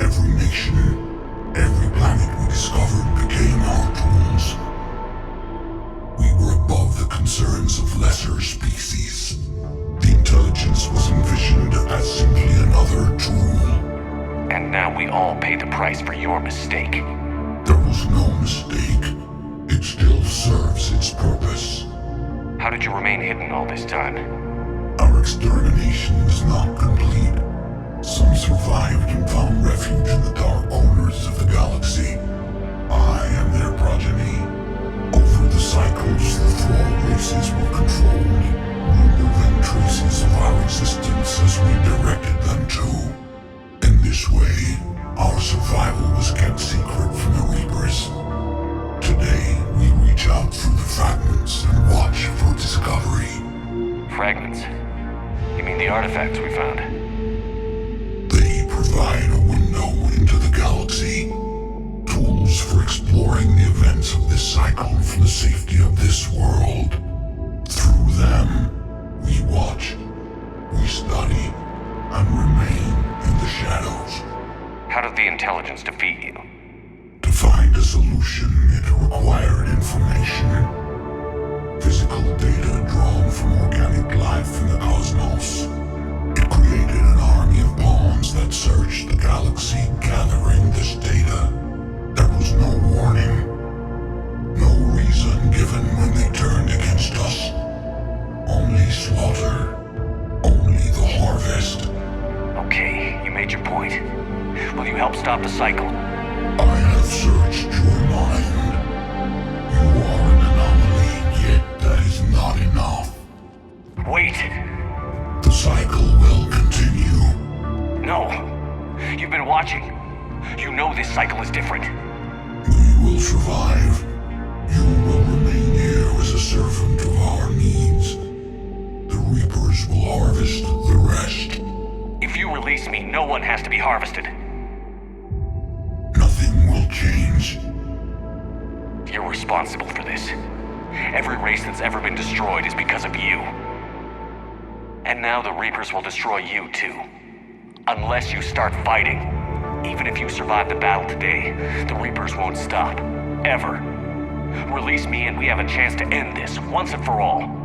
every nation, every planet we discovered became our tools. We were above the concerns of lesser species. The intelligence was envisioned as simply another tool. And now we all pay the price for your mistake. There was no mistake. It still serves its purpose. How did you remain hidden all this time? Our extermination is not complete. Some survived and found refuge in the dark corners of the galaxy. I am their progeny. Over the cycles, the thrall races were controlled, removing traces of our existence as we directed them to. In this way, our survival was kept secret from the Reapers. Today, we reach out through the fragments and watch for discovery. Fragments? You mean the artifacts we found? They provide a window into the galaxy. Tools for exploring the events of this cycle from the safety of this world. Through them, we watch, we study, and remain in the shadows. How did the intelligence defeat you? To find a solution, it required information. Physical data drawn from organic life in the cosmos. It created an army of pawns that searched the galaxy, gathering this data. There was no warning. No reason given when they turned against us. Only slaughter. Only the harvest. Okay, you made your point. Will you help stop the cycle? I have searched your mind. You are an anomaly, yet that is not enough. Wait! The cycle will continue. No! You've been watching. You know this cycle is different. We will survive. You will remain here as a servant of our needs. The Reapers will harvest the rest. If you release me, no one has to be harvested. Nothing will change. You're responsible for this. Every race that's ever been destroyed is because of you. And now the Reapers will destroy you too. Unless you start fighting. Even if you survive the battle today, the Reapers won't stop. Ever. Release me and we have a chance to end this, once and for all.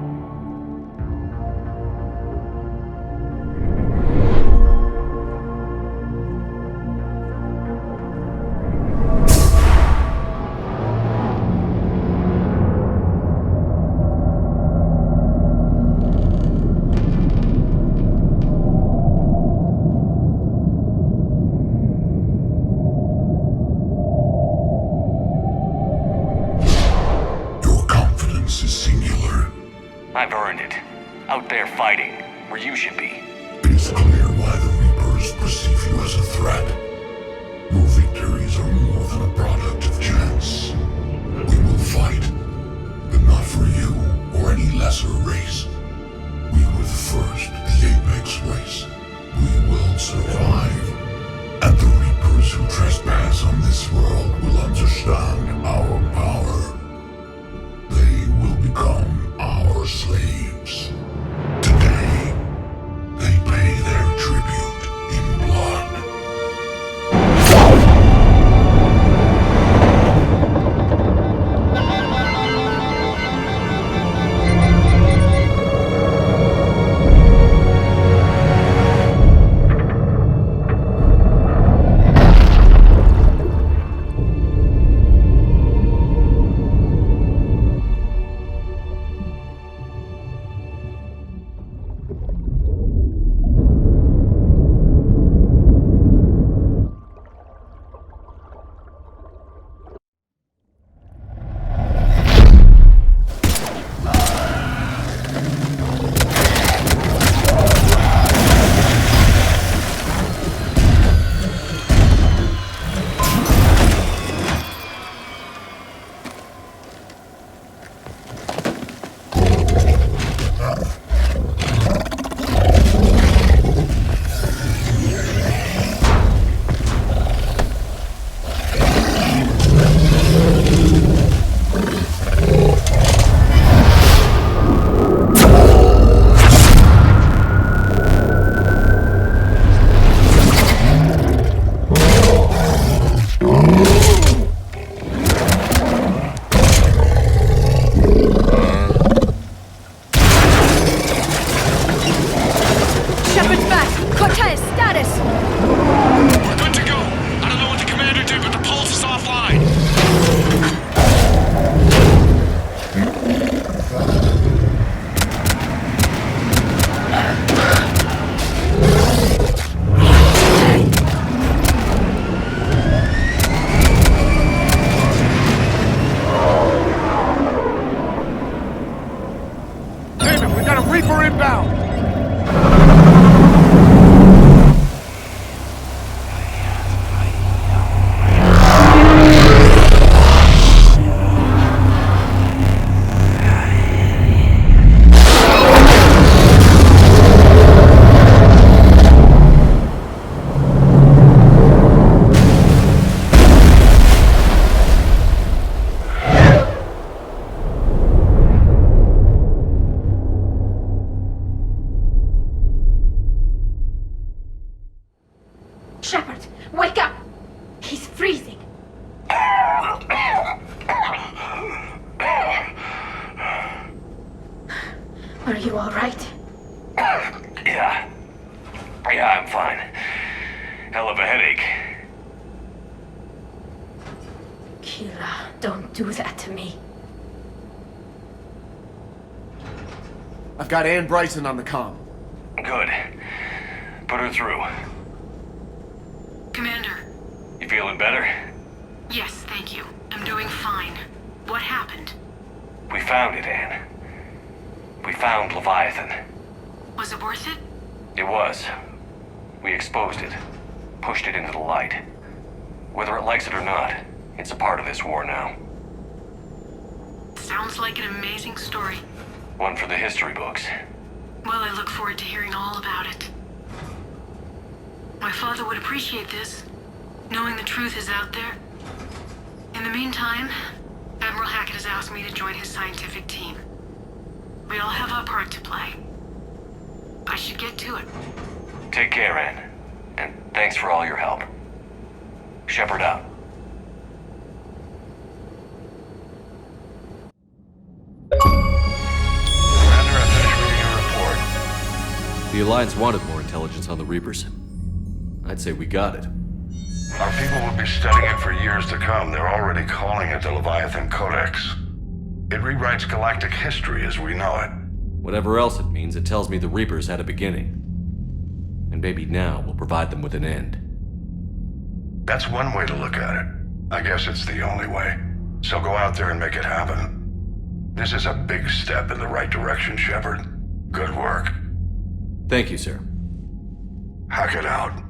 I've earned it. Out there fighting, where you should be. It is clear why the Reapers perceive you as a threat. Your victories are more than a product of chance. We will fight, but not for you or any lesser race. We were the first, the Apex race. We will survive. And the Reapers who trespass on this world will understand our power. They will become our slaves. Today, they pay their tribute in blood. Shepard, wake up! He's freezing. Are you all right? Yeah. Yeah, I'm fine. Hell of a headache. Kira, don't do that to me. I've got Ann Bryson on the comm. Good. Put her through. Commander. You feeling better? Yes, thank you. I'm doing fine. What happened? We found it, Anne. We found Leviathan. Was it worth it? It was. We exposed it. Pushed it into the light. Whether it likes it or not, it's a part of this war now. Sounds like an amazing story. One for the history books. Well, I look forward to hearing all about it. My father would appreciate this, knowing the truth is out there. In the meantime, Admiral Hackett has asked me to join his scientific team. We all have our part to play. I should get to it. Take care, Anne. And thanks for all your help. Shepard out. Commander, I finished reading your report. The Alliance wanted more intelligence on the Reapers. I'd say we got it. Our people will be studying it for years to come. They're already calling it the Leviathan Codex. It rewrites galactic history as we know it. Whatever else it means, it tells me the Reapers had a beginning. And maybe now we'll provide them with an end. That's one way to look at it. I guess it's the only way. So go out there and make it happen. This is a big step in the right direction, Shepard. Good work. Thank you, sir. Hack it out.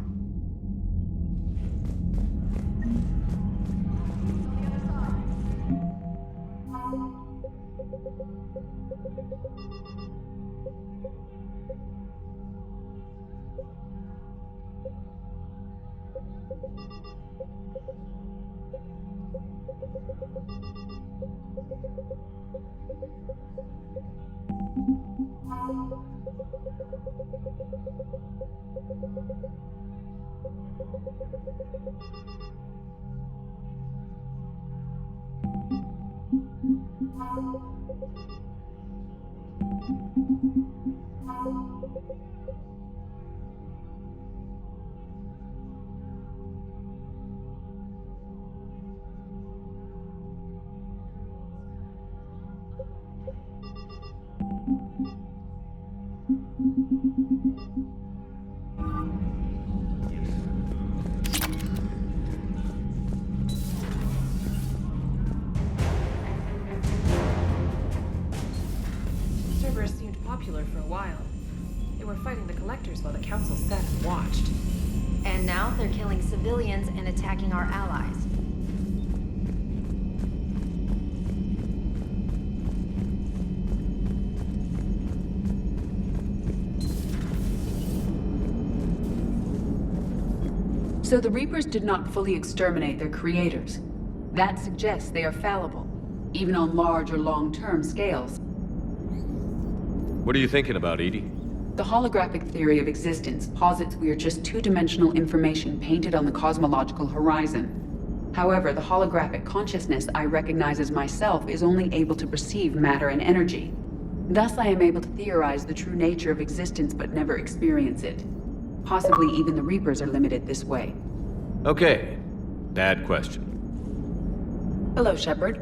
Cerberus seemed popular for a while. They were fighting the Collectors while the Council sat and watched. And now they're killing civilians and attacking our allies. So the Reapers did not fully exterminate their creators. That suggests they are fallible, even on large or long-term scales. What are you thinking about, Edie? The holographic theory of existence posits we are just two-dimensional information painted on the cosmological horizon. However, the holographic consciousness I recognize as myself is only able to perceive matter and energy. Thus, I am able to theorize the true nature of existence but never experience it. Possibly even the Reapers are limited this way. Okay. Bad question. Hello, Shepard.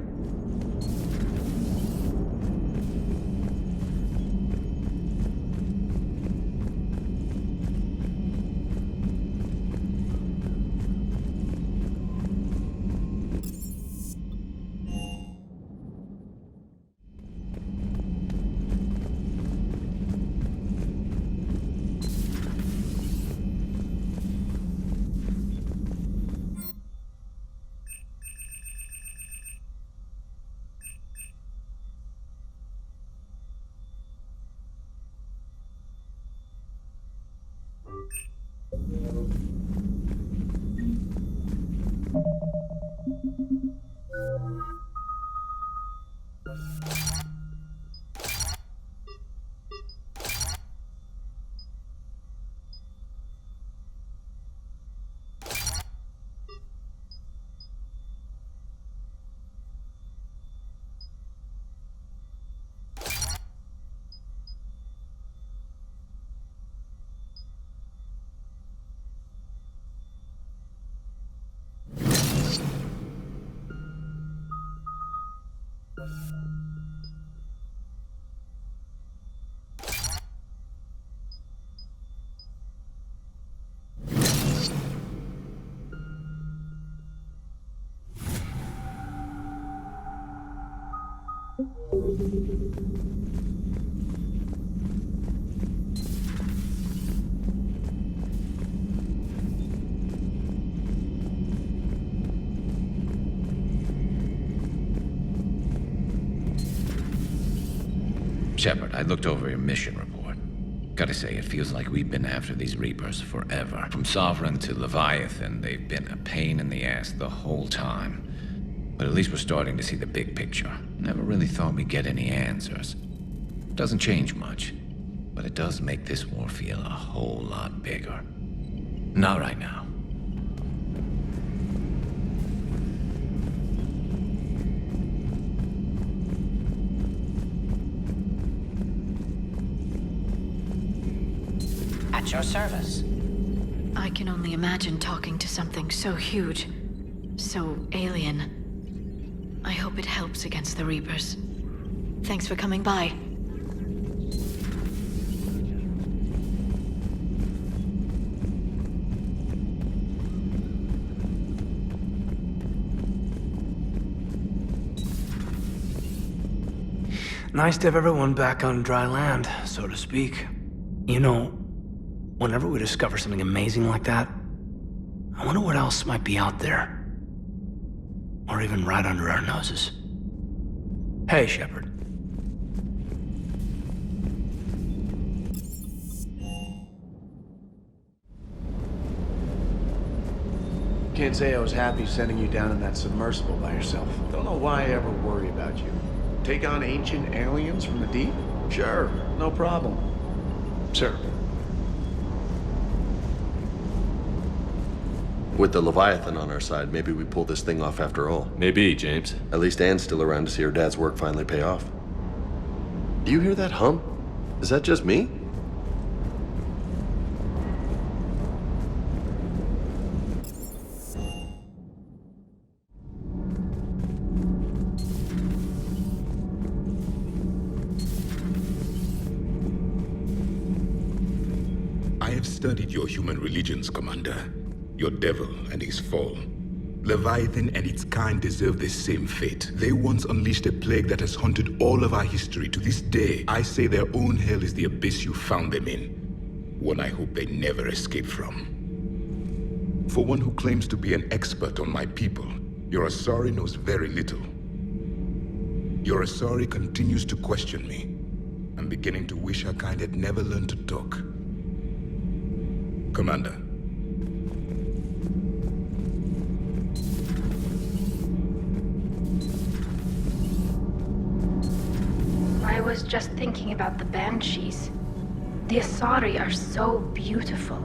Shepard, I looked over your mission report. Gotta say, it feels like we've been after these Reapers forever. From Sovereign to Leviathan, they've been a pain in the ass the whole time. But at least we're starting to see the big picture. Never really thought we'd get any answers. Doesn't change much, but it does make this war feel a whole lot bigger. Not right now. At your service. I can only imagine talking to something so huge, so alien. I hope it helps against the Reapers. Thanks for coming by. Nice to have everyone back on dry land, so to speak. You know, whenever we discover something amazing like that, I wonder what else might be out there. Or even right under our noses. Hey, Shepard. Can't say I was happy sending you down in that submersible by yourself. Don't know why I ever worry about you. Take on ancient aliens from the deep? Sure, no problem. Sir. With the Leviathan on our side, maybe we pull this thing off after all. Maybe, James. At least Anne's still around to see her dad's work finally pay off. Do you hear that hum? Is that just me? I have studied your human religions, Commander. Your devil and his fall. Leviathan and its kind deserve the same fate. They once unleashed a plague that has haunted all of our history to this day. I say their own hell is the abyss you found them in. One I hope they never escape from. For one who claims to be an expert on my people, your Asari knows very little. Your Asari continues to question me. I'm beginning to wish her kind had never learned to talk. Commander. I was just thinking about the Banshees. The Asari are so beautiful.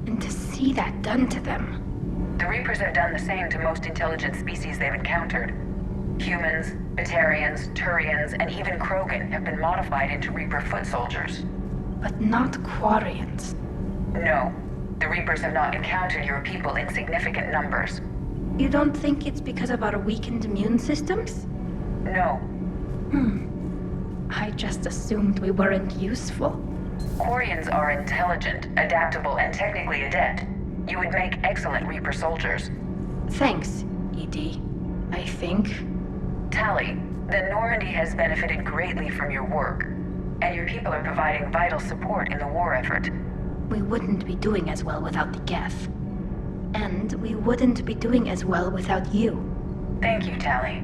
And to see that done to them. The Reapers have done the same to most intelligent species they've encountered. Humans, Batarians, Turians, and even Krogan have been modified into Reaper foot soldiers. But not Quarians. No. The Reapers have not encountered your people in significant numbers. You don't think it's because of our weakened immune systems? No. I just assumed we weren't useful. Quarians are intelligent, adaptable, and technically adept. You would make excellent Reaper soldiers. Thanks, ED. I think. Tali, the Normandy has benefited greatly from your work, and your people are providing vital support in the war effort. We wouldn't be doing as well without the Geth. And we wouldn't be doing as well without you. Thank you, Tali.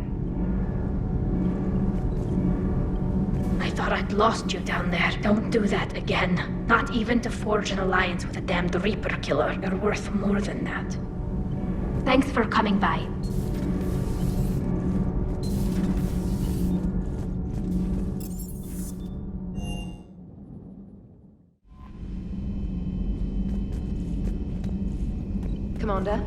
I thought I'd lost you down there. Don't do that again. Not even to forge an alliance with a damned Reaper killer. You're worth more than that. Thanks for coming by. Commander?